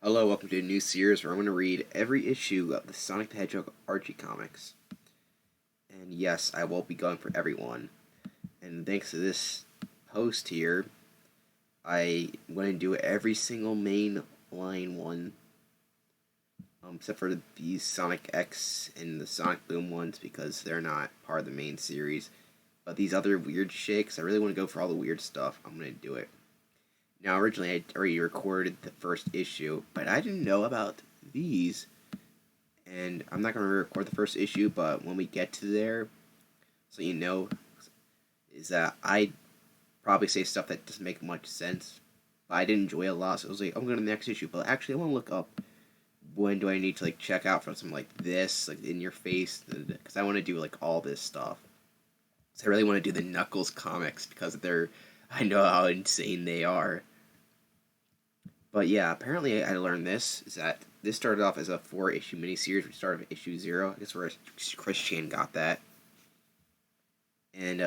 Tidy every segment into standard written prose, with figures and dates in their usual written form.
Hello, welcome to a new series where I'm going to read every issue of the Sonic the Hedgehog Archie comics. And yes, I will be going for everyone. And thanks to this post here, I went and do every single main line one, except for these Sonic X and the Sonic Boom ones because they're not part of the main series. But these other weird shakes, I really want to go for all the weird stuff. I'm going to do it. Now, originally, I already recorded the first issue, but I didn't know about these. And I'm not going to record the first issue, but when we get to there, so you know, is that I probably say stuff that doesn't make much sense. But I did enjoy it a lot, so I was like, I'm going to the next issue. But actually, I want to look up when do I need to check out for something like this, like in your face, because I want to do all this stuff. So I really want to do the Knuckles comics because I know how insane they are. But yeah, apparently I learned this, is that this started off as a 4-issue miniseries. We started with issue 0. I guess where Christian got that. And,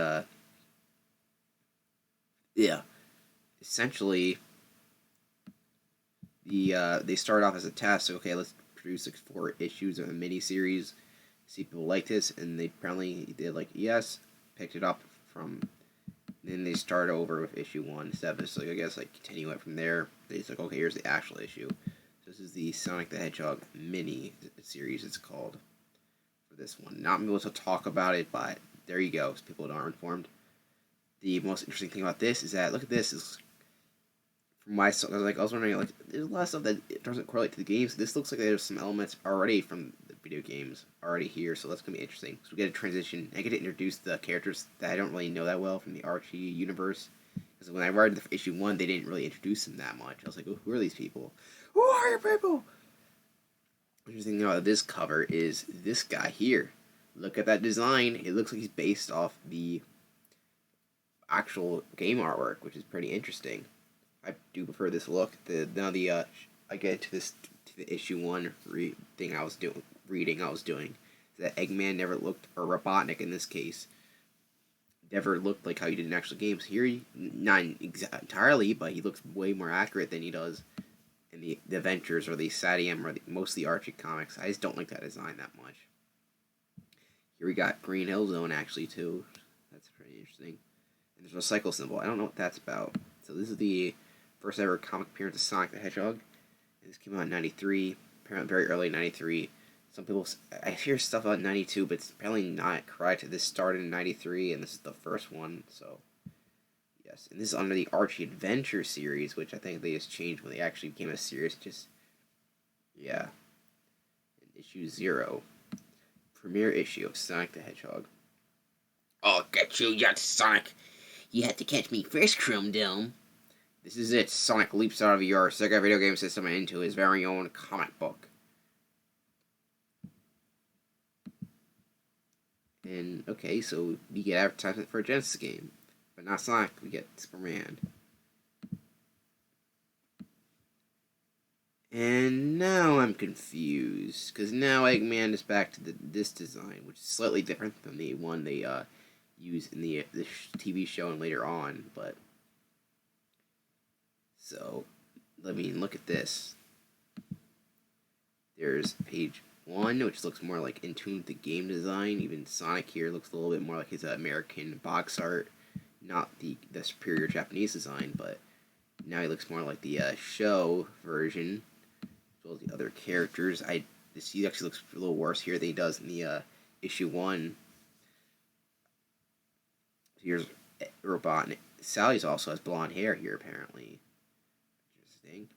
yeah. Essentially, they started off as a test. So, okay, let's produce 4 issues of a miniseries. See if people like this. And they apparently did yes. Picked it up from... Then they start over with issue 1 instead of just, I guess, continue it from there. They just okay, here's the actual issue. So this is the Sonic the Hedgehog mini series, it's called, for this one. Not able to talk about it, but there you go, so people aren't informed. The most interesting thing about this is that, look at this, is from my, I was wondering, there's a lot of stuff that doesn't correlate to the games. This looks like there's some elements already from the video games already here, so that's going to be interesting. So we get a transition. I get to introduce the characters that I don't really know that well from the Archie universe. Because when I read the issue 1, they didn't really introduce them that much. I was like, oh, who are these people? Who are you people? Interesting thing about this cover is this guy here. Look at that design. It looks like he's based off the actual game artwork, which is pretty interesting. I do prefer this look. I get to the issue 1 thing I was doing. That Eggman never looked, or Robotnik in this case, never looked like how he did in actual games. Here, not entirely, but he looks way more accurate than he does in the Adventures or the Sadium or most of the Archie comics. I just don't like that design that much. Here we got Green Hill Zone actually too. That's pretty interesting. And there's a cycle symbol. I don't know what that's about. So this is the first ever comic appearance of Sonic the Hedgehog. And this came out in '93, apparently very early '93. Some people, I hear stuff about '92, but it's apparently not correct. This started in '93, and this is the first one, so yes. And this is under the Archie Adventure series, which I think they just changed when they actually became a series. Yeah. In issue 0, premiere issue of Sonic the Hedgehog. I'll get you yet, Sonic. You had to catch me first, Chrome Dome. This is it. Sonic leaps out of your Sega video game system and into his very own comic book. And, okay, so we get advertisement for a Genesis game. But not Sonic, we get Superman. And now I'm confused, because now Eggman is back to this design, which is slightly different than the one they use in the TV show and later on, but... So, look at this. There's page 1, which looks more in tune with the game design. Even Sonic here looks a little bit more like his American box art, not the superior Japanese design, but now he looks more like the show version, as well as the other characters. He actually looks a little worse here than he does in the issue 1. Here's Robotnik. Sally's also has blonde hair here, apparently. Interesting.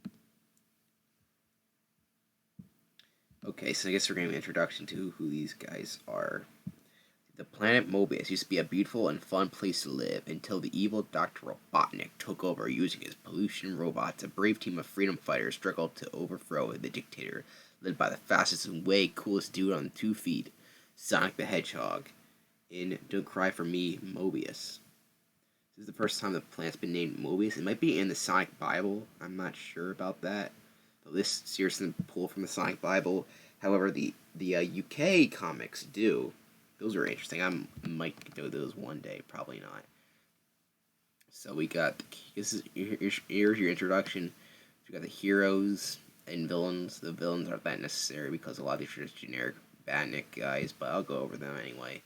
Okay, so I guess we're getting an introduction to who these guys are. The planet Mobius used to be a beautiful and fun place to live until the evil Dr. Robotnik took over using his pollution robots. A brave team of freedom fighters struggled to overthrow the dictator, led by the fastest and way coolest dude on 2 feet, Sonic the Hedgehog, in Don't Cry for Me, Mobius. This is the first time the planet's been named Mobius. It might be in the Sonic Bible. I'm not sure about that. This series didn't pull from the Sonic Bible. However, the UK comics do. Those are interesting. I might do those one day. Probably not. So we got... Here's your introduction. We got the heroes. and villains. The villains aren't that necessary because a lot of these are just generic badnik guys, but I'll go over them anyway.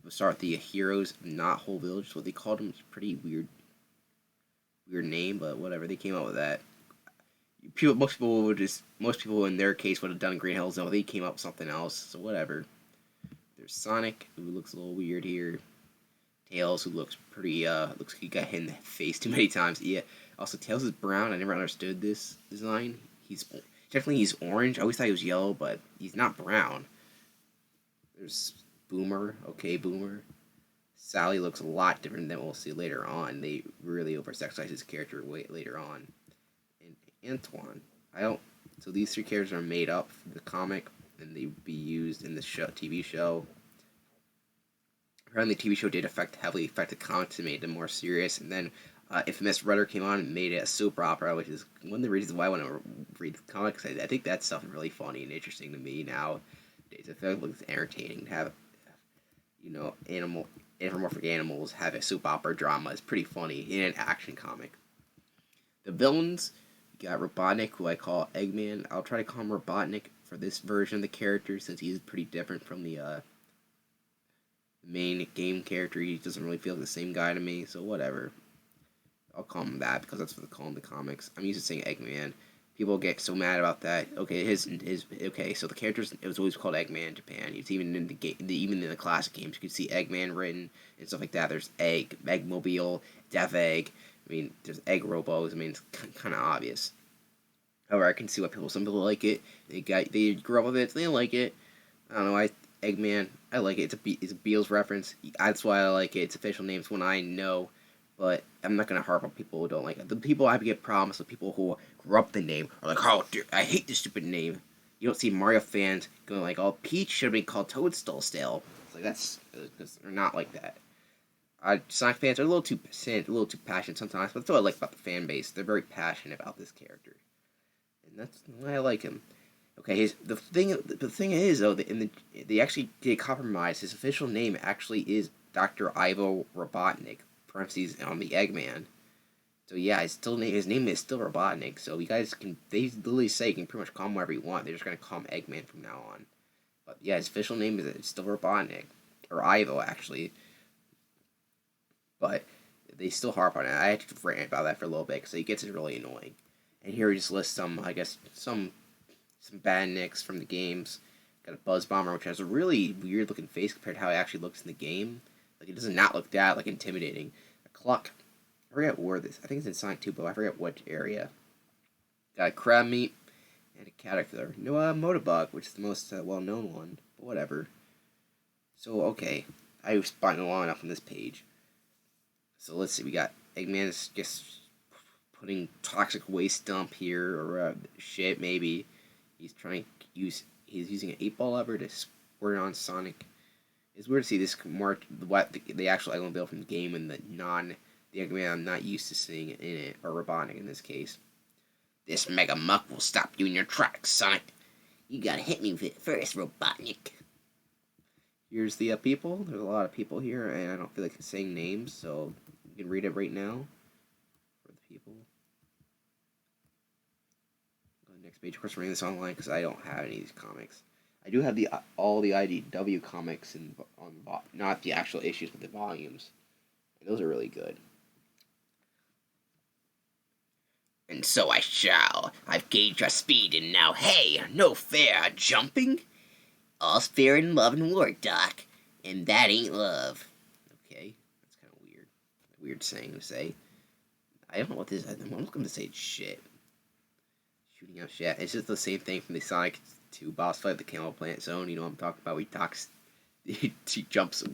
We'll start with the heroes, not whole village. What they called them is pretty weird name, but whatever. They came up with that. Most people in their case would have done Green Hills. No, they came up with something else. So whatever. There's Sonic, who looks a little weird here. Tails, who looks pretty looks like he got hit in the face too many times. Yeah. Also, Tails is brown. I never understood this design. He's orange. I always thought he was yellow, but he's not brown. There's Boomer. Okay, Boomer. Sally looks a lot different than we'll see later on. They really oversexize his character way later on. And Antoine. So these three characters are made up for the comic, and they would be used in the TV show. Apparently, the TV show did heavily affect the comics and made them more serious. And then Infamous Rudder came on and made it a soap opera, which is one of the reasons why I want to read the comics. I think that stuff is really funny and interesting to me nowadays. I feel like it's entertaining to have, anthropomorphic animals have a soap opera drama. It's pretty funny in an action comic. The villains, you got Robotnik, who I call Eggman. I'll try to call him Robotnik for this version of the character since he's pretty different from the main game character. He doesn't really feel like the same guy to me, so whatever. I'll call him that because that's what they call him in the comics. I'm used to saying Eggman. People get so mad about that. Okay, so the characters, it was always called Eggman in Japan. It's even in the game, even in the classic games, you could see Eggman written and stuff like that. There's Eggmobile, Death Egg. I mean, there's Egg Robos. I mean, it's kind of obvious. However, I can see why some people like it. They grew up with it. So they don't like it. I don't know. Eggman, I like it. It's a Beals reference. That's why I like it. Its official name's one I know. But I'm not going to harp on people who don't like it. The people I get problems with, people who grew up the name, are like, oh, dude, I hate this stupid name. You don't see Mario fans going like, oh, Peach should have been called Toadstool still. It's like, that's, because they're not like that. Sonic fans are a little too passionate sometimes, but that's what I like about the fan base. They're very passionate about this character. And that's why I like him. Okay, the thing is, though, they actually did compromise. His official name actually is Dr. Ivo Robotnik. Parentheses on the Eggman. So yeah, his name is still Robotnik. So you guys they literally say you can pretty much call him whatever you want. They're just gonna call him Eggman from now on. But yeah, his official name is still Robotnik, or Ivo actually. But they still harp on it. I had to rant about that for a little bit because it gets really annoying. And here he just lists some badniks from the games. Got a Buzz Bomber, which has a really weird looking face compared to how it actually looks in the game. Like, it does not look that, like, intimidating. A Cluck. I forget where this... I think it's in Sonic 2, but I forget what area. Got a Crab Meat and a Caterpillar. No, Motobug, which is the most well-known one. But whatever. So, okay. I was spotting long enough on this page. So, let's see. We got Eggman's just putting toxic waste dump here, or shit, maybe. He's using an 8-ball lever to squirt on Sonic. It's weird to see this more the actual Eggmobile from the game and the Eggman I'm not used to seeing in it, or Robotnik in this case. This Mega Muck will stop you in your tracks, Sonic. You gotta hit me with it first, Robotnik. Here's the people. There's a lot of people here, and I don't feel like saying names, so you can read it right now. For the people. Go to the next page. Of course, I'm reading this online because I don't have any of these comics. I do have all the IDW comics not the actual issues, but the volumes. And those are really good. And so I shall. I've gauged your speed, and now, hey, no fair jumping. All's fair in love and war, Doc. And that ain't love. Okay, that's kind of weird. A weird saying to say. I don't know what this is. I'm not going to say shit. Shooting out shit. It's just the same thing from the Sonic 2 boss fight, the Camel Plant Zone. You know what I'm talking about? He jumps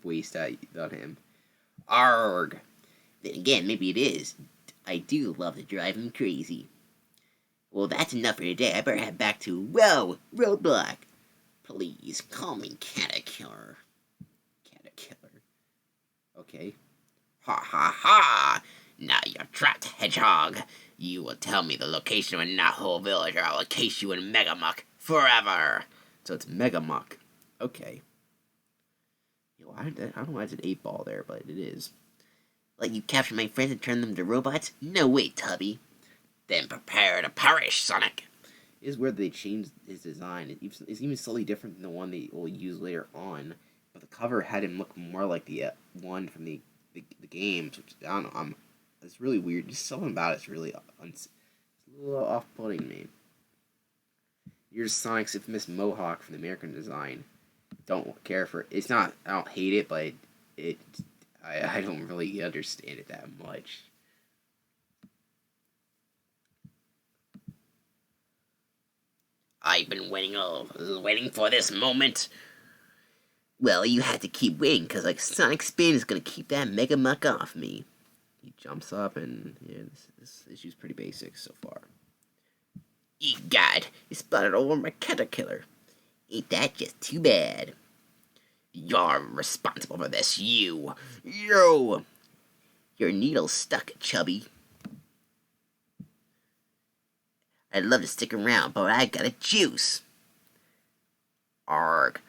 waste on him. Arg! Then again, maybe it is. I do love to drive him crazy. Well, that's enough for today. I better head back to, Roadblock. Please, call me Caterpillar. Caterpillar. Okay. Ha ha ha! Now you're trapped, Hedgehog. You will tell me the location of a Naho village, or I will case you in Megamuck forever. So it's Megamuck. Okay. I don't know why it's an 8-ball there, but it is. Let you capture my friends and turn them to robots? No way, Tubby. Then prepare to perish, Sonic. It is weird they changed his design. It's even slightly different than the one they will use later on. But the cover had him look more like the one from the games, which I don't know. It's really weird. Just something about it's really it's a little off-putting me. Here's Sonic's infamous mohawk from the American design. Don't care for it. It's not. I don't hate it, but I don't really understand it that much. I've been waiting for this moment. Well, you had to keep waiting, because like Sonic Spin is going to keep that Mega Muck off me. He jumps up, and yeah, this issue's pretty basic so far. Egad, you spotted over my caterpillar. Ain't that just too bad? You're responsible for this, you. Your needle's stuck, chubby. I'd love to stick around, but I got a juice. Arg.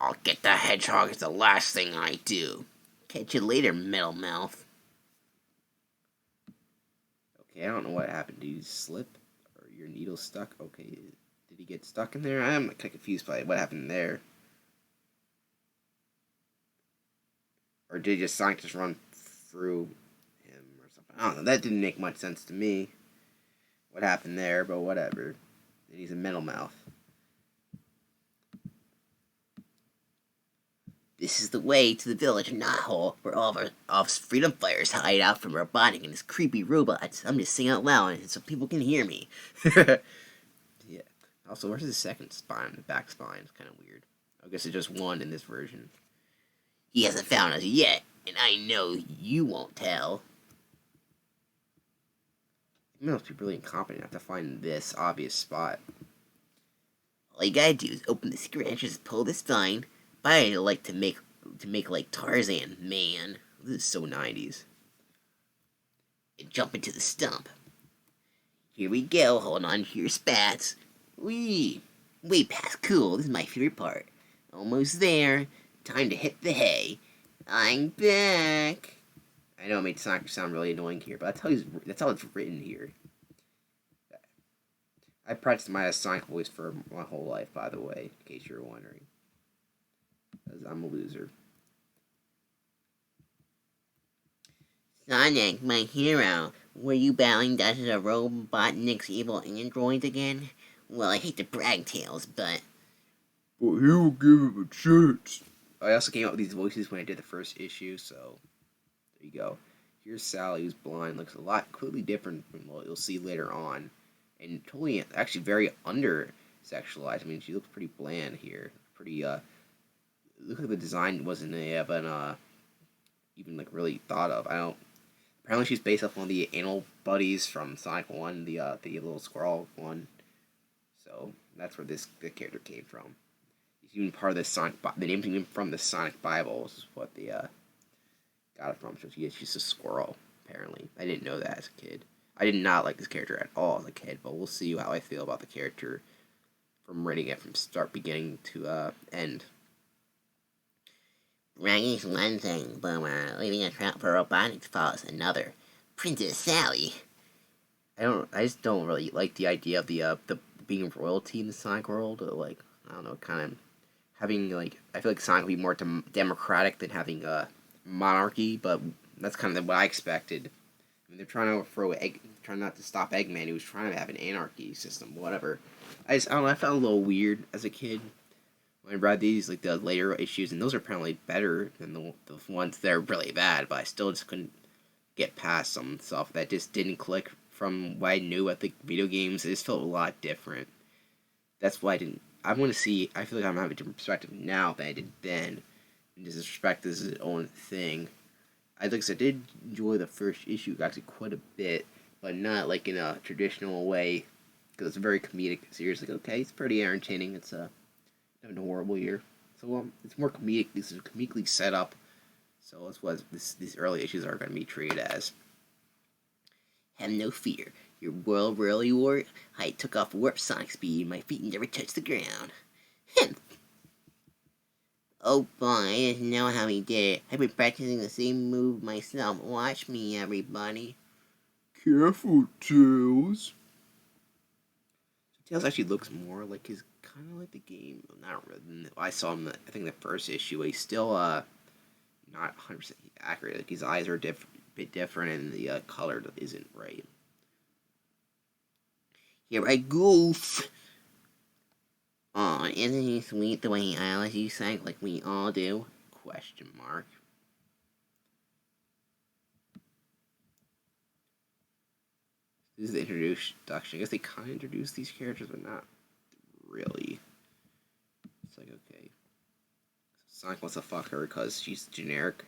I'll get the hedgehog. It's the last thing I do. Catch you later, metal mouth. Okay, I don't know what happened. Did you slip? Or your needle stuck? Okay, did he get stuck in there? I'm kind of confused by what happened there. Or did Sonic just run through him or something? I don't know. That didn't make much sense to me. What happened there, but whatever. And he's a metal mouth. This is the way to the village of Knothole, where all of our freedom fighters hide out from robotic and his creepy robots. I'm just saying out loud so people can hear me. Yeah. Also, where's his second spine? The back spine. It's kind of weird. I guess it's just one in this version. He hasn't found us yet, and I know you won't tell. You must be really incompetent enough to find this obvious spot. All you gotta do is open the scratches, pull this vine. But I like to make like Tarzan, man. This is so 90s. And jump into the stump. Here we go. Hold on to your spats. Wee! Way past cool. This is my favorite part. Almost there. Time to hit the hay. I'm back. I know it made Sonic sound really annoying here, but that's how it's written here. I practiced my Sonic voice for my whole life, by the way, in case you were wondering. Because I'm a loser. Sonic, my hero. Were you battling Dozens of Robotnik's evil androids again? Well, I hate to brag, Tails, but he will give him a chance. I also came up with these voices when I did the first issue, so there you go. Here's Sally, who's blind, looks a lot completely different from what you'll see later on, and totally, actually, very under-sexualized. I mean, she looks pretty bland here, pretty. Looks like the design wasn't even like really thought of. I don't. Apparently, she's based off on the Animal Buddies from Sonic 1, the little squirrel one. So that's where the character came from. He's even part of the Sonic. The name's even from the Sonic Bible. Is what they got it from. So she's a squirrel. Apparently, I didn't know that as a kid. I did not like this character at all as a kid. But we'll see how I feel about the character from reading it from beginning to end. bragging's one thing, but leaving a trap for robotics fault is another. Princess Sally. I just don't really like the idea of the being royalty in the Sonic world. Like, I don't know, kind of having like, I feel like Sonic would be more democratic than having a monarchy, but that's kind of what I expected. I mean, they're trying to overthrow trying not to stop Eggman, who was trying to have an anarchy system, whatever. I don't know, I felt a little weird as a kid when I read these, like the later issues, and those are apparently better than the ones that are really bad, but I still just couldn't get past some stuff that just didn't click from what I knew at the video games. It just felt a lot different. That's why I want to see, I feel like I'm having a different perspective now than I did then. And this respect is its own thing. I did enjoy the first issue actually quite a bit, but not like in a traditional way, because it's a very comedic series. Like, okay, it's pretty entertaining. It's having a horrible year, so it's more comedic. This is comedically set up, so that's what these early issues are going to be treated as. Have no fear. Your world really worked. I took off warp Sonic speed. My feet never touched the ground. Oh boy, I didn't know how he did it. I've been practicing the same move myself. Watch me, everybody. Careful, Tails. Tails actually looks more like his, kind of like the game. Not really. I saw him, I think, the first issue. He's still not 100% accurate. Like his eyes are bit different, and the color isn't right. Here I goof. Aw, isn't he sweet the way he always you sang like we all do? Question mark. This is the introduction. I guess they kind of introduced these characters, but not really. It's like, okay. Sonic wants to fuck her because she's generic.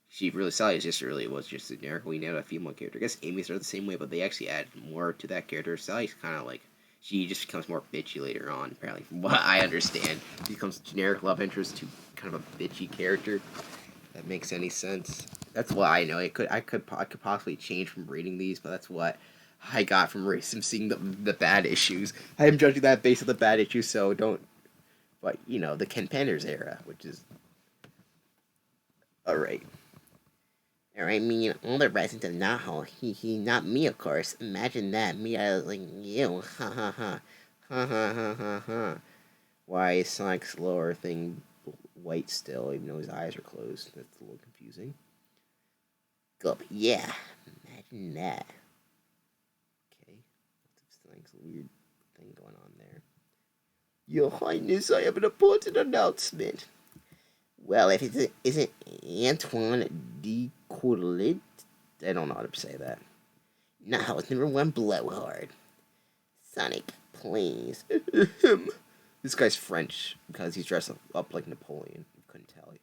She really saw it just really was just generic. We named a female character. I guess Amy's are the same way, but they actually add more to that character. Sally's kind of like, she just becomes more bitchy later on, apparently, from what I understand. She becomes generic love interest to kind of a bitchy character. If that makes any sense. That's what I know. I could possibly change from reading these, but that's what I got from seeing the bad issues. I am judging that based on the bad issues, so don't. But the Ken Penders era, which is all right. I mean, all the residents of Naho, not me, of course. Imagine that, me, I was like, you, ha ha ha, ha ha ha ha ha. Why is Sonic's lower thing white still, even though his eyes are closed? That's a little confusing. Gulp, yeah, imagine that. Okay, that's a weird thing going on there. Your Highness, I have an important announcement. Well, if it isn't Antoine de Courlet, I don't know how to say that. Naho is #1 blowhard. Sonic, please. This guy's French because he's dressed up like Napoleon. You couldn't tell.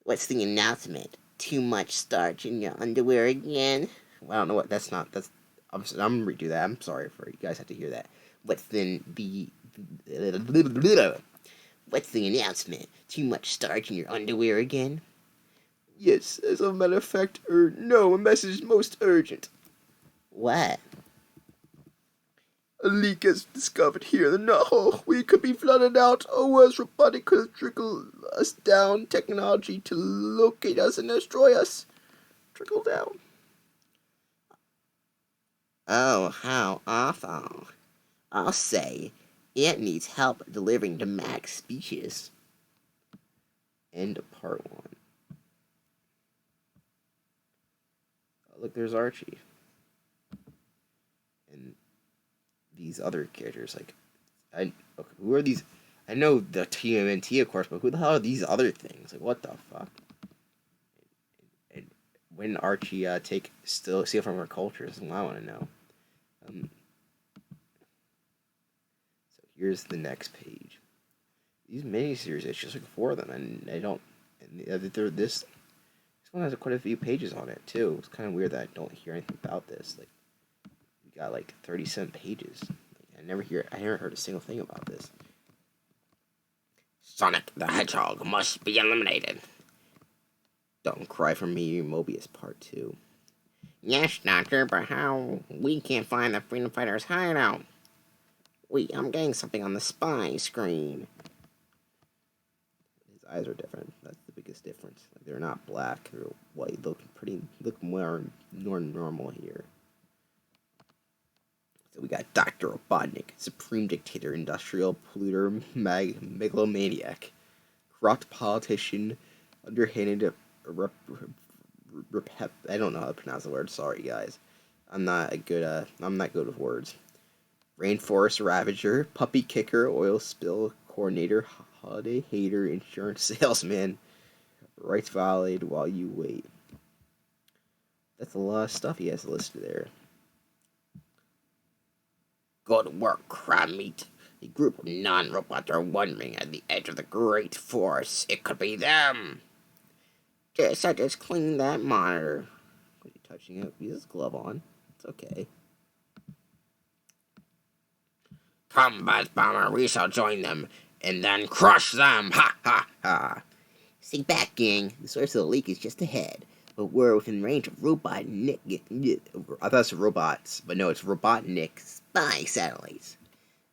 What's the announcement? Too much starch in your underwear again? Well, I don't know what. That's not. That's. I'm gonna redo that. I'm sorry for you guys have to hear that. What's the announcement? Too much starch in your underwear again? Yes, as a matter of fact, no, a message most urgent. What? A leak is discovered here in the Naho. We could be flooded out, or worse, robotic could trickle us down technology to locate us and destroy us. Trickle down. Oh, how awful. I'll say, it needs help delivering to Max speeches. End of part 1. Oh, look, there's Archie. And these other characters, like, who are these? I know the TMNT, of course, but who the hell are these other things? Like, what the fuck? And when Archie steal from our culture is what I want to know. So here's the next page. These miniseries, it's just like 4 of them, and I don't. And this one has quite a few pages on it too. It's kind of weird that I don't hear anything about this. Like, we got like 37 pages. I never heard a single thing about this. Sonic the Hedgehog must be eliminated. Don't Cry for Me, Mobius Part 2. Yes, Doctor, but how? We can't find the Freedom Fighters' hideout. Wait, I'm getting something on the spy screen. His eyes are different. That's the biggest difference. Like, they're not black. They're white. He look more normal here. So we got Dr. Robotnik, Supreme Dictator, Industrial Polluter, Megalomaniac, Corrupt Politician, Underhanded I don't know how to pronounce the word. Sorry, guys. I'm not good with words. Rainforest Ravager, Puppy Kicker, Oil Spill Coordinator, Holiday Hater, Insurance Salesman, Rights Violated While You Wait. That's a lot of stuff he has listed there. Good work, crab meat. A group of non-robots are wandering at the edge of the great force. It could be them. I just cleaned that monitor. Are you touching it? He has a glove on. It's okay. Come, Buzz Bomber, we shall join them, and then crush them! Ha ha ha! Stay back, gang. The source of the leak is just ahead, but we're within range of Robot Nick. I thought it was robots, but no, it's Robotnik Spy satellites.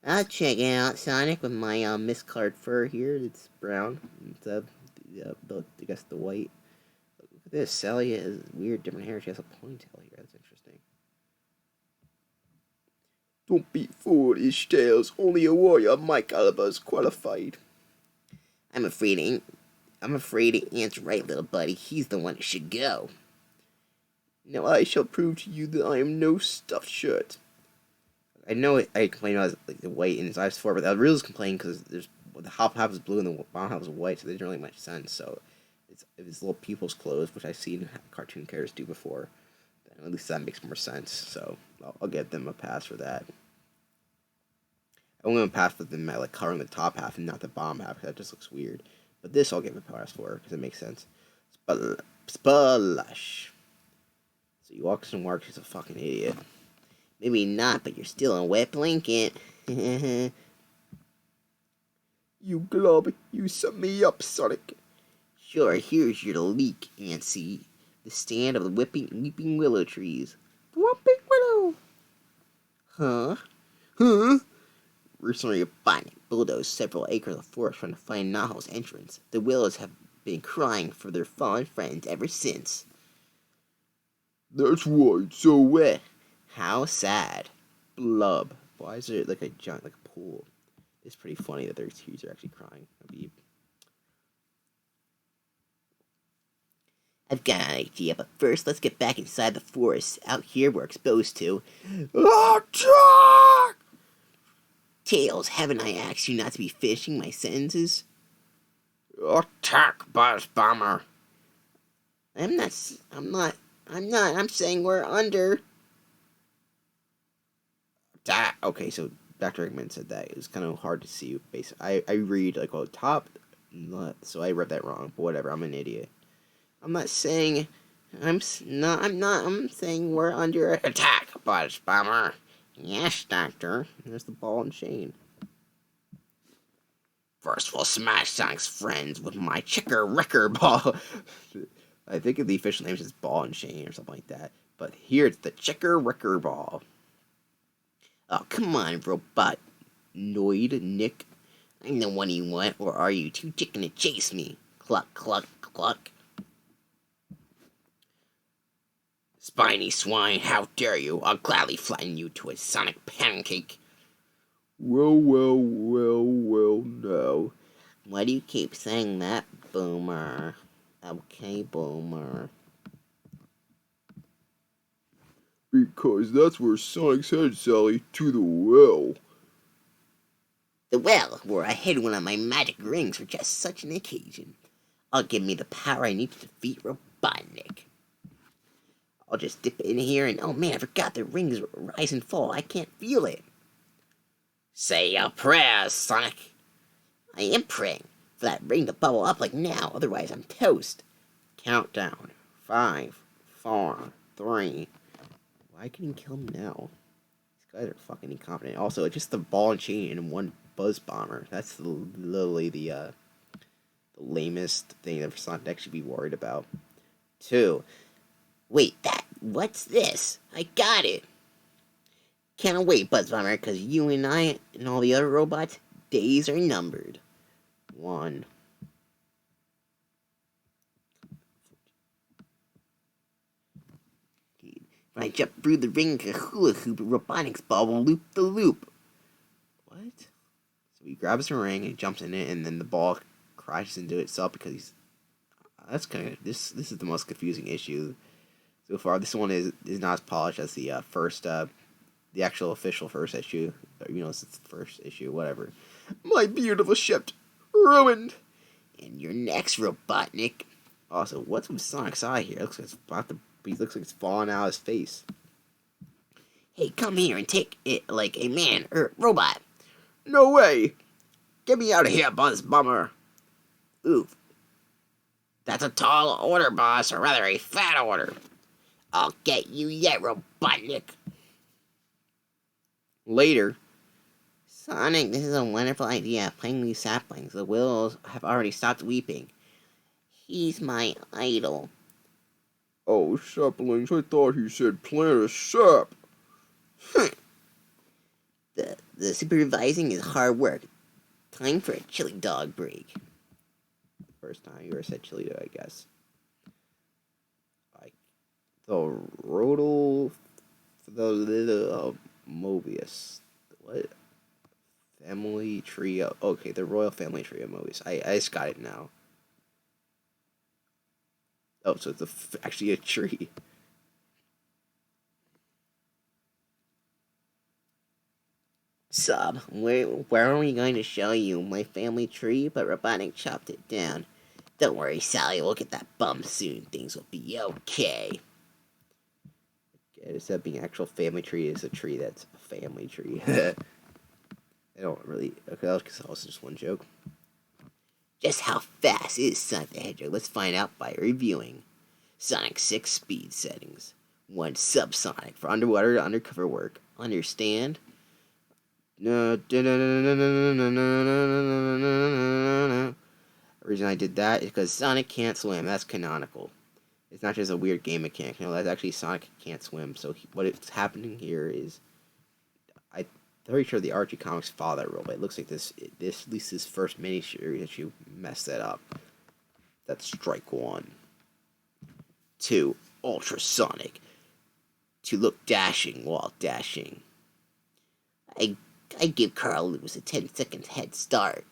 I'll check it out, Sonic, with my miscolored fur here. It's brown. It's I guess the white. Look at this. Sally has weird different hair. She has a ponytail here. That's interesting. Don't be foolish, Tails. Only a warrior of my caliber is qualified. I'm afraid Ant's right, little buddy. He's the one who should go. Now I shall prove to you that I am no stuffed shirt. I know I complained about the white in his eyes before, but I really was complaining because the top half is blue and the bottom half is white, so they didn't really make sense. So if his little pupils closed, which I've seen cartoon characters do before, then at least that makes more sense. So I'll give them a pass for that. I'm going to pass for them at covering the top half and not the bottom half because that just looks weird. But this I'll give a pass for because it makes sense. Splash. So he walks and works. He's a fucking idiot. Maybe not, but you're still a wet blanket. You glob, you set me up, Sonic. Sure, here's your leak, Antsy. The stand of the weeping willow trees. Whooping willow. Huh? Recently, a botanic bulldozed several acres of forest trying to find Naho's entrance. The willows have been crying for their fallen friends ever since. That's right, so How sad. Blub. Why is there like a giant, like a pool? It's pretty funny that their trees are actually crying. I've got an idea, but first let's get back inside the forest. Out here we're exposed to... Attack! Tails, haven't I asked you not to be finishing my sentences? Attack, Buzz Bomber. I'm saying we're under. That okay, so Dr. Eggman said that. It was kind of hard to see. Basically, I read like top, so I read that wrong. But whatever, I'm an idiot. I'm not saying. I'm saying we're under attack, Buzz Bomber. Yes, Doctor. There's the ball and chain. First, we'll smash Sonic's friends with my chicker wrecker ball. I think the official name is just ball and chain or something like that. But here it's the chicker wrecker ball. Oh, come on, robot Noid Nick. I'm the one you want, or are you too chicken to chase me? Cluck, cluck, cluck. Spiny swine, how dare you? I'll gladly flatten you to a sonic pancake. Well, no. Why do you keep saying that, Boomer? Okay, Boomer. Because that's where Sonic's headed, Sally, to the well. The well, where I hid one of my magic rings for just such an occasion. I'll give me the power I need to defeat Robotnik. I'll just dip in here and, oh man, I forgot the rings rise and fall. I can't feel it. Say your prayers, Sonic. I am praying for that ring to bubble up like now, otherwise I'm toast. Countdown. 5, 4, 3. Why can you kill him now? These guys are fucking incompetent. Also, it's just the ball and chain and one buzz bomber. That's literally the lamest thing that Sonic should be worried about. 2. Wait, what's this? I got it. Can't wait, Buzz Bomber, because you and I and all the other robots, days are numbered. 1. When I jump through the ring like a hula hoop, Robotics ball will loop the loop. What? So he grabs a ring and jumps in it, and then the ball crashes into itself because he's... That's kind of... This is the most confusing issue so far. This one is not as polished as the first... the actual official first issue. It's the first issue, whatever. My beautiful ship ruined! And your next, Robotnik. Also, what's with Sonic's eye here? It looks like he looks like it's falling out of his face. Hey, come here and take it like a man or robot. No way! Get me out of here, Buzz Bomber! Oof. That's a tall order, boss, or rather a fat order. I'll get you yet, Robotnik. Later. Sonic, this is a wonderful idea. Playing these saplings. The willows have already stopped weeping. He's my idol. Oh, saplings, I thought he said plant a sap. The supervising is hard work. Time for a chili dog break. First time you ever said chili dog, I guess. Like, the Rodal... the Mobius What? Family Trio. Okay, the Royal Family Trio movies. I just got it now. Oh, so it's actually a tree. Sub, where are we going to show you my family tree? But Robotnik chopped it down. Don't worry, Sally, we'll get that bum soon. Things will be okay. Yeah, instead of being actual family tree, is a tree that's a family tree. I don't really. Okay, that was also just one joke. Just how fast is Sonic the Hedgehog? Let's find out by reviewing. Sonic 6 speed settings. 1 subsonic for underwater to undercover work. Understand? The reason I did that is because Sonic can't swim. That's canonical. It's not just a weird game mechanic. No, that's actually Sonic can't swim. So what is happening here is, I'm pretty sure the Archie comics follow that rule, but it looks like this at least this first miniseries that you messed that up. That's strike one. 2. Ultrasonic. To look dashing while dashing. I give Carl Lewis a 10-second head start.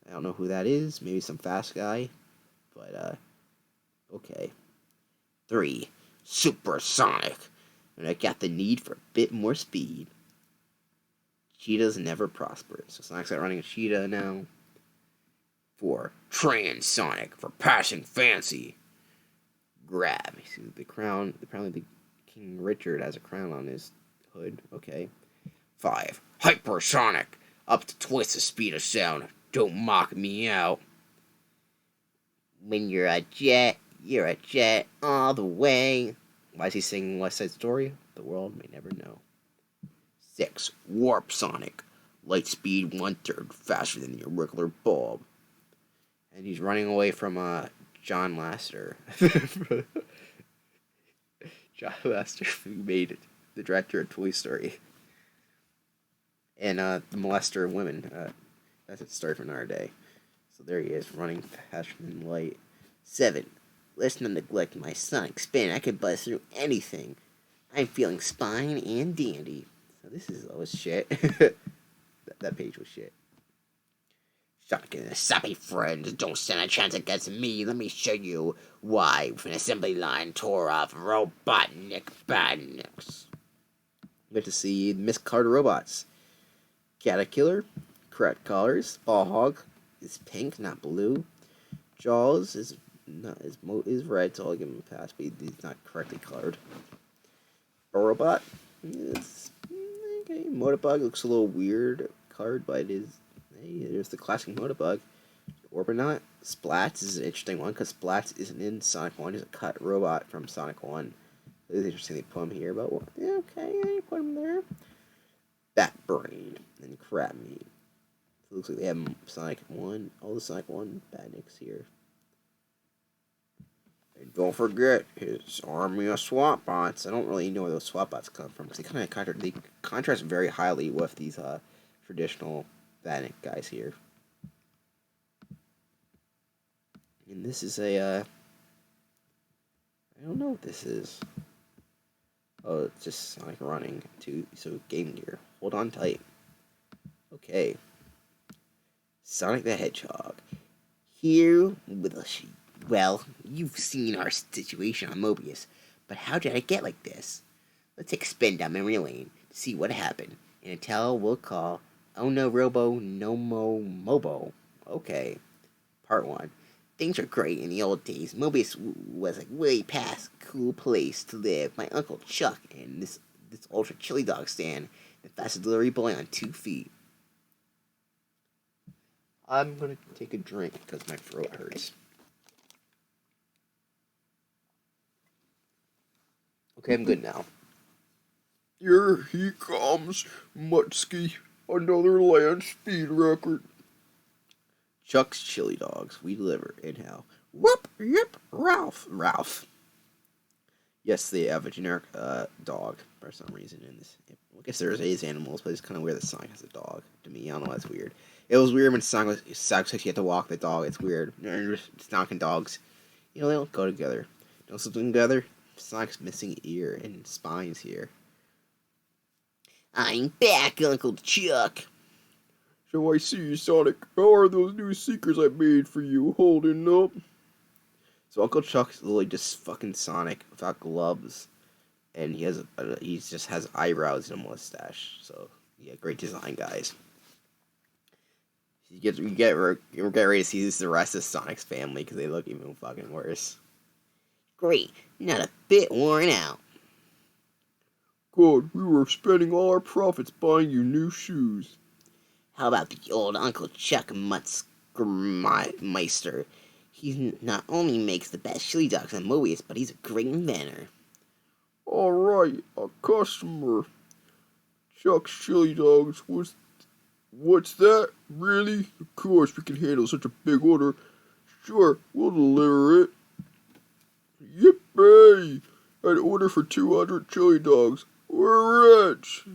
I don't know who that is. Maybe some fast guy. But, okay. 3. Supersonic. And I got the need for a bit more speed. Cheetahs never prosper. So Sonic's out running a cheetah now. 4. Transonic for passing fancy. Grab. You see the crown. Apparently the King Richard has a crown on his hood. Okay. 5. Hypersonic. Up to twice the speed of sound. Don't mock me out. When you're a jet all the way. Why is he singing West Side Story? The world may never know. 6. Warp Sonic. Light speed 1/3 faster than your regular bulb. And he's running away from John Lasseter. John Lasseter, who made the director of Toy Story. And the molester of women. That's a story for another day. So there he is, running faster than light. 7. Let's not neglect my Sonic spin. I can buzz through anything. I'm feeling spine and dandy. So this is always shit. that page was shit. Sonic and his sappy friends don't stand a chance against me. Let me show you why. With an assembly line tore off Robotnik badniks. We get to see miscolored robots. Caterpillar, correct colors. Ballhog is pink, not blue. Jaws is red, so I'll give him a pass, but he's not correctly colored. Robot is okay. Motorbug looks a little weird colored, but it is. Hey, there's the classic Motorbug. Orbinaut. Splats is an interesting one because Splats isn't in Sonic 1. He's a cut robot from Sonic 1. It's interesting they put him here, but yeah, okay, you put him there. Bat Brain and Crab Meat. So it looks like they have Sonic 1, all the Sonic 1 badniks here. And don't forget his army of SWAT bots. I don't really know where those SWAT bots come from because they contrast very highly with these traditional badnik guys here. And this is a I don't know what this is. Oh, it's just Sonic running so Game Gear. Hold on tight. Okay. Sonic the Hedgehog. Here with a well, you've seen our situation on Mobius, but how did I get like this? Let's take a spin down memory lane to see what happened. And until we'll call Oh No Robo No Mo Mobo. Okay. Part 1. Things were great in the old days. Mobius was a way past cool place to live. My Uncle Chuck and this ultra chili dog stand, the fastest delivery boy on 2 feet. I'm gonna take a drink because my throat hurts. Okay, I'm good now. Here he comes, Mutsky, another land speed record. Chuck's Chili Dogs, we deliver in-house. Whoop, yip, Ralph. Yes, they have a generic dog for some reason in this. I guess there's animals, but it's kind of weird that Sonic has a dog. To me, I don't know, that's weird. It was weird when Sonic says you have to walk the dog. It's weird. Sonic and dogs, they don't go together. Don't sit together. Sonic's missing ear and spines here. I'm back, Uncle Chuck. So I see, Sonic. How are those new seekers I made for you holding up? So Uncle Chuck's literally just fucking Sonic without gloves, and he just has eyebrows and a mustache. So yeah, great design, guys. You get ready to see the rest of Sonic's family because they look even fucking worse. Great, not a bit worn out. Good, we were spending all our profits buying you new shoes. How about the old Uncle Chuck Mutzgermeister? He not only makes the best chili dogs in movies, but he's a great inventor. Alright, a customer. Chuck's Chili Dogs. What's that? Really? Of course, we can handle such a big order. Sure, we'll deliver it. Yippee! An order for 200 chili dogs. We're rich!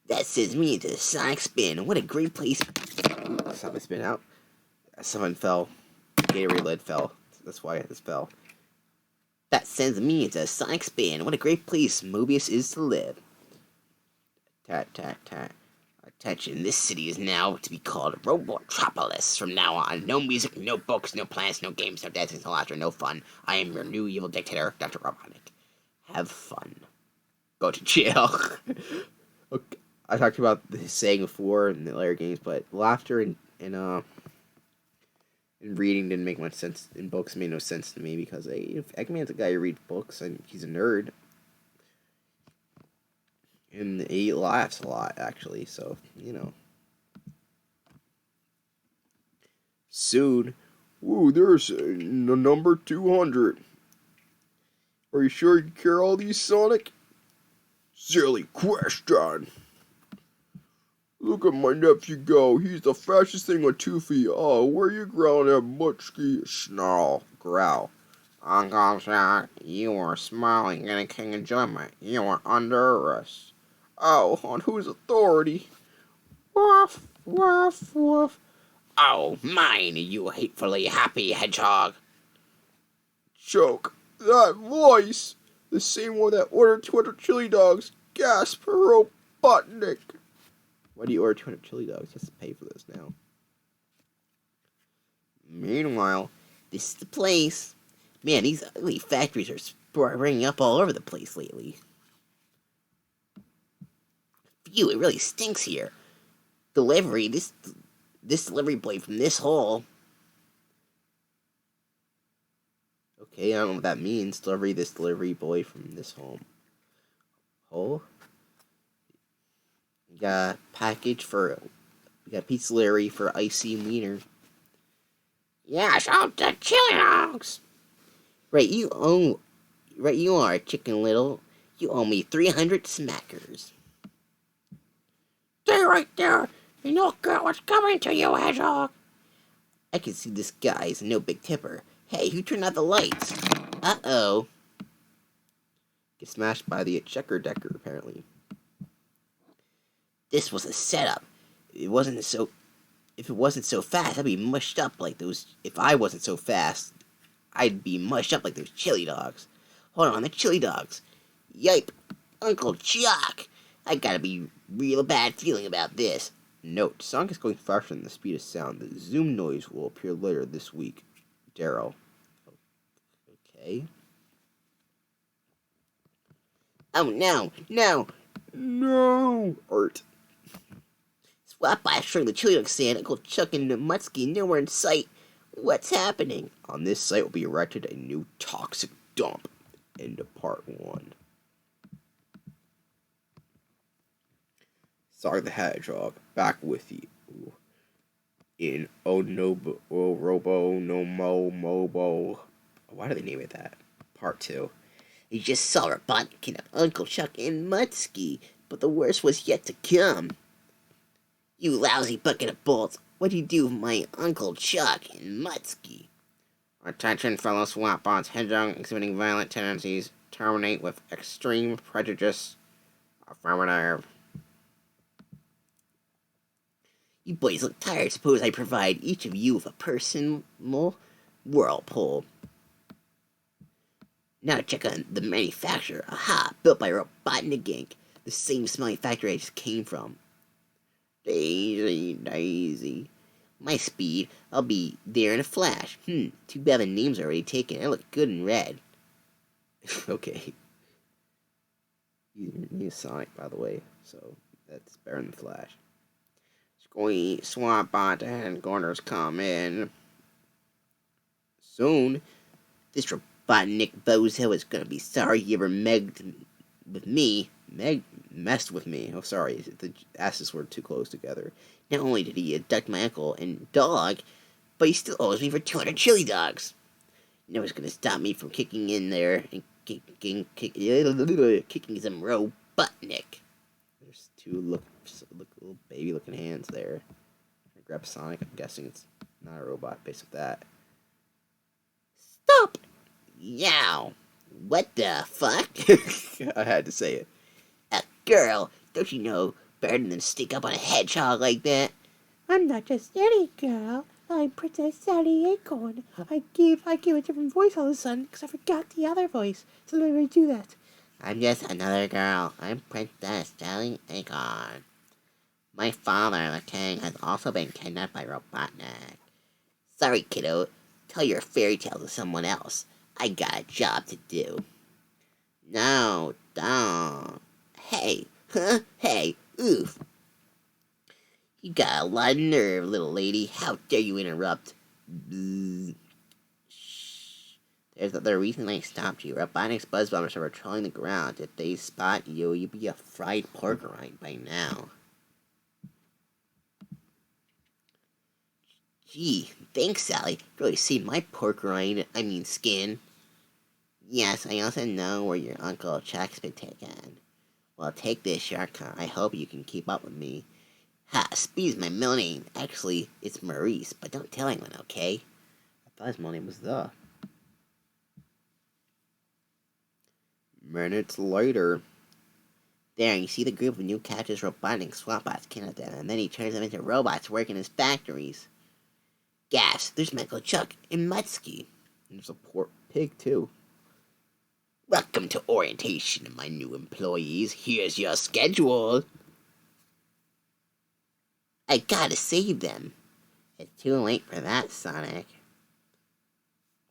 That sends me into the Sonic Spin. What a great place. Something spin out. Someone fell. Gatorade lid fell. That's why this fell. That sends me into a Sonic Spin. What a great place Mobius is to live. Tat, tat, tat. Attention, this city is now to be called Robotropolis. From now on, no music, no books, no plans, no games, no dancing, no laughter, no fun. I am your new evil dictator, Dr. Robotnik. Have fun. Go to jail. Okay. I talked about this saying before in the later games, but laughter and reading didn't make much sense. In books, made no sense to me because Eggman's a guy who reads books and he's a nerd, and he laughs a lot actually. So Soon. Ooh, there's number 200. Are you sure you can carry all these, Sonic? Silly question. Look at my nephew go. He's the fastest thing on 2 feet. Oh, where you growling at, Muchky? snarl, growl. Uncle Jack, you are smiling and getting enjoyment. You are under arrest. Oh, on whose authority? Woof, woof, woof. Oh, mine, you hatefully happy hedgehog. Choke. That voice! The same one that ordered 200 chili dogs. Gasp, Robotnik. Why do you order 200 chili dogs? Just to pay for this now. Meanwhile, this is the place. Man, these ugly factories are springing up all over the place lately. Phew, it really stinks here. Delivery, this delivery boy from this hole. Okay, I don't know what that means. This delivery boy from this home. Hole? We got pizza Larry for icy wiener. Yeah, shout the chili dogs. Right, you are, Chicken Little. You owe me 300 smackers. Stay right there, and look at what's coming to you, Hedgehog. I can see this guy's no big tipper. Hey, who turned out the lights? Uh-oh. Get smashed by the checker decker, apparently. This was a setup. If it wasn't so fast, I'd be mushed up like those. If I wasn't so fast, I'd be mushed up like those chili dogs. Hold on, the chili dogs. Yipe, Uncle Chuck. I gotta be real bad feeling about this. Note, Sonic is going faster than the speed of sound. The zoom noise will appear later this week. Daryl. Okay. Oh no, no. No! Art. Swap by showing the chili dog stand, Uncle Chuck and Mutsky nowhere in sight. What's happening? On this site will be erected a new toxic dump. End of part 1. Sonic the Hedgehog, back with you. In Robo No Mo Mobo. Why do they name it that? Part 2. You just saw Robotnik kidnap Uncle Chuck and Mutsky, but the worst was yet to come. You lousy bucket of bolts, what'd you do with my Uncle Chuck and Mutsky? Attention, fellow swap bots. Hedgehog exhibiting violent tendencies. Terminate with extreme prejudice. Affirmative. You boys look tired. Suppose I provide each of you with a personal whirlpool. Now to check on the manufacturer. Aha! Built by Robotnik Inc. The same smelly factory I just came from. Daisy, Daisy. My speed, I'll be there in a flash. Too bad the name's already taken. I look good in red. Okay. He's Sonic, by the way, so that's better than Flash. Squeak, swamp bot, and corners come in. Soon, this Robotnik bozo is gonna be sorry he ever messed with me. Messed with me. Oh, sorry, the S's were too close together. Not only did he abduct my uncle and dog, but he still owes me for 200 chili dogs. No one's gonna stop me from kicking in there and kicking some Robotnik. There's two little baby-looking hands there. I grab Sonic. I'm guessing it's not a robot based on that. Stop! Yow! What the fuck? I had to say it. A girl, don't you know better than to stick up on a hedgehog like that? I'm not just any girl. I'm Princess Sally Acorn. I give a different voice all of a sudden because I forgot the other voice. So let me do that. I'm just another girl. I'm Princess Sally Acorn. My father, the king, has also been kidnapped by Robotnik. Sorry, kiddo. Tell your fairy tale to someone else. I got a job to do. No, don't. Hey, huh? Hey, oof. You got a lot of nerve, little lady. How dare you interrupt? Bzz. Shh. There's another reason I stopped you. Robotnik's buzz bombers are patrolling the ground. If they spot you, you'd be a fried pork rind by now. Gee, thanks, Sally. Really see my pork rind, skin. Yes, I also know where your Uncle Chuck's been taken. Well, take this shortcut. I hope you can keep up with me. Ha, Speed's my middle name. Actually, it's Maurice, but don't tell anyone, okay? I thought his middle name was The. Minutes later. There, you see the group of new captures Robotnik swap bots kidnap them, and then he turns them into robots working in his factories. Gas, there's Michael Chuck and Mutsky. And there's a pork pig, too. Welcome to orientation, my new employees. Here's your schedule. I gotta save them. It's too late for that, Sonic.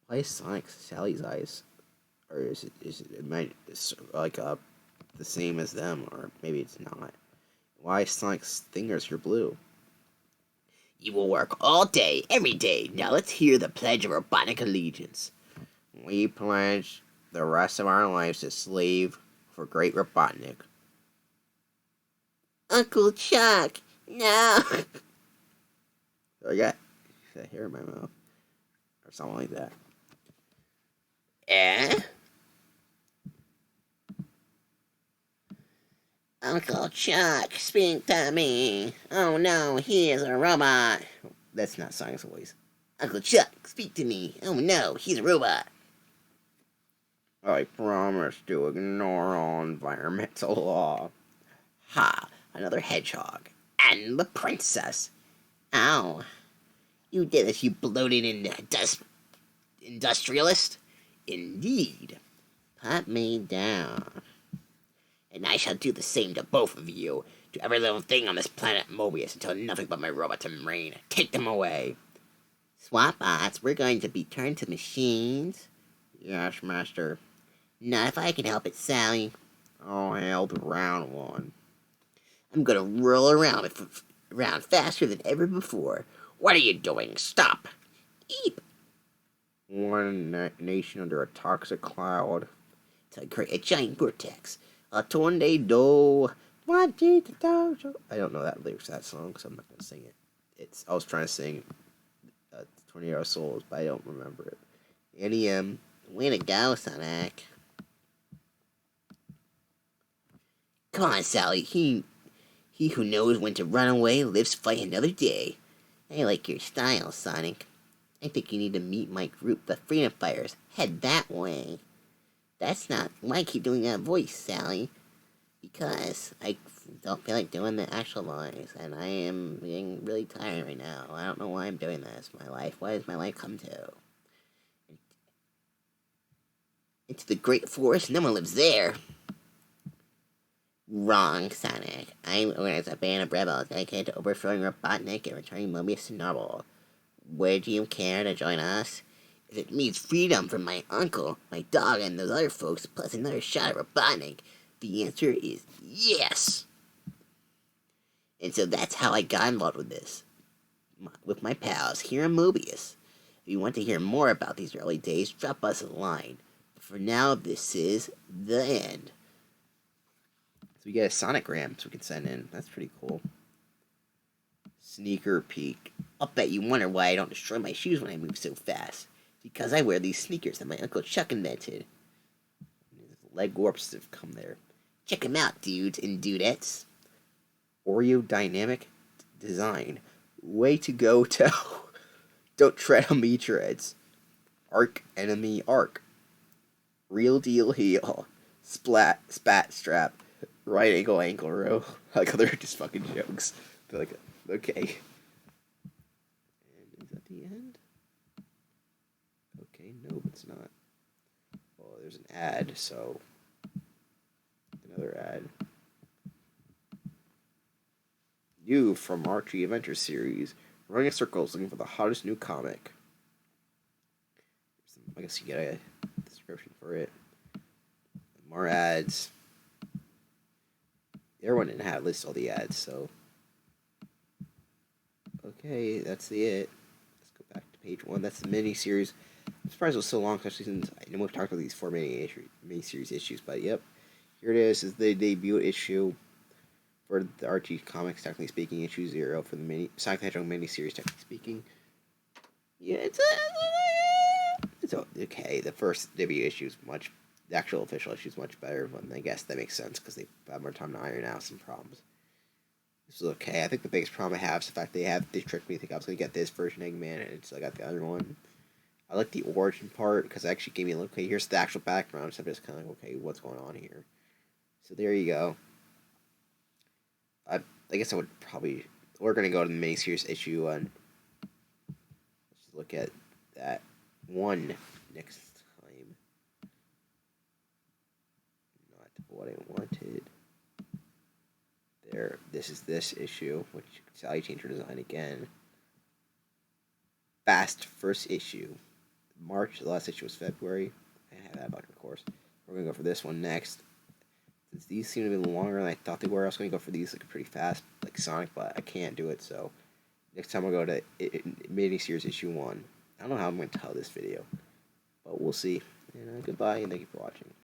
Why is Sonic Sally's eyes? Or is it like the same as them? Or maybe it's not. Why is Sonic's fingers here blue? You will work all day, every day. Now let's hear the Pledge of Robotnik Allegiance. We pledge the rest of our lives to slave for great Robotnik. Uncle Chuck, no. I got that hair in my mouth. Or something like that. Eh? Uncle Chuck, speak to me. Oh no, he is a robot. That's not Sonic's voice. Uncle Chuck, speak to me. Oh no, he's a robot. I promise to ignore all environmental law. Ha, another hedgehog. And the princess. Ow. You did this, you bloated industrialist. Indeed. Put me down. And I shall do the same to both of you. To every little thing on this planet Mobius until nothing but my robots reign. Take them away. Swap bots, we're going to be turned to machines. Yes, master. Not if I can help it, Sally. Oh, hail the round one. I'm gonna roll around faster than ever before. What are you doing? Stop! Eep! One nation under a toxic cloud. To create a giant vortex. A tornado. I don't know that lyrics to that song, so I'm not gonna sing it. I was trying to sing Tornado Souls, but I don't remember it. NEM. Way to go, Sonic. Come on, Sally. He who knows when to run away lives to fight another day. I like your style, Sonic. I think you need to meet my group, the Freedom Fighters. Head that way. That's not... Why keep doing that voice, Sally? Because I don't feel like doing the actual voice, and I am getting really tired right now. I don't know why I'm doing this. My life, what has my life come to? It's the Great Forest, no one lives there. Wrong, Sonic. I'm organized a band of rebels dedicated to overthrowing Robotnik and returning Mobius to normal. Would you care to join us? If it means freedom from my uncle, my dog, and those other folks, plus another shot at Robotnik, the answer is yes. And so that's how I got involved with this, with my pals here in Mobius. If you want to hear more about these early days, drop us a line. But for now, this is the end. So we get a Sonic Ram so we can send in. That's pretty cool. Sneaker peek. I'll bet you wonder why I don't destroy my shoes when I move so fast. Because I wear these sneakers that my Uncle Chuck invented. Leg warps have come there. Check 'em out, dudes and dudettes. Oreo dynamic design. Way to go, Toe. Don't tread on me, treads. Arc enemy arc. Real deal heel. Splat spat strap. Right ankle row. Like they're just fucking jokes. They're like, okay. And is that the end? Okay, no, it's not. Well, there's an ad, so another ad. You from Archie Adventure Series, running in circles looking for the hottest new comic. I guess you get a description for it. More ads. Everyone didn't have list all the ads, so okay, that's it. Let's go back to page 1. That's the miniseries. I'm surprised it was so long, especially since I know we've talked about these 4 miniseries issues, but yep, here it is. Is the debut issue for the Archie Comics, technically speaking, issue 0 for the Sonic the Hedgehog miniseries, technically speaking. Yeah, it's okay. The first debut issue is the actual official issue is much better, but I guess that makes sense because they have more time to iron out some problems. This is okay. I think the biggest problem I have is the fact they tricked me to think I was going to get this version Eggman, and I got the other one. I like the origin part because it actually gave me okay, here's the actual background, so I'm just kind of like, okay, what's going on here? So there you go. I guess I would probably... We're going to go to the miniseries issue, and let's look at that one next time. Not what I wanted. There, this is this issue, which Sally changed her design again. Fast first issue. March, the last issue was February. I have that back, of course. We're going to go for this one next. Since these seem to be longer than I thought they were, I was going to go for these like pretty fast, like Sonic, but I can't do it, so next time I'll go to miniseries issue 1. I don't know how I'm going to tell this video, but we'll see. And goodbye, and thank you for watching.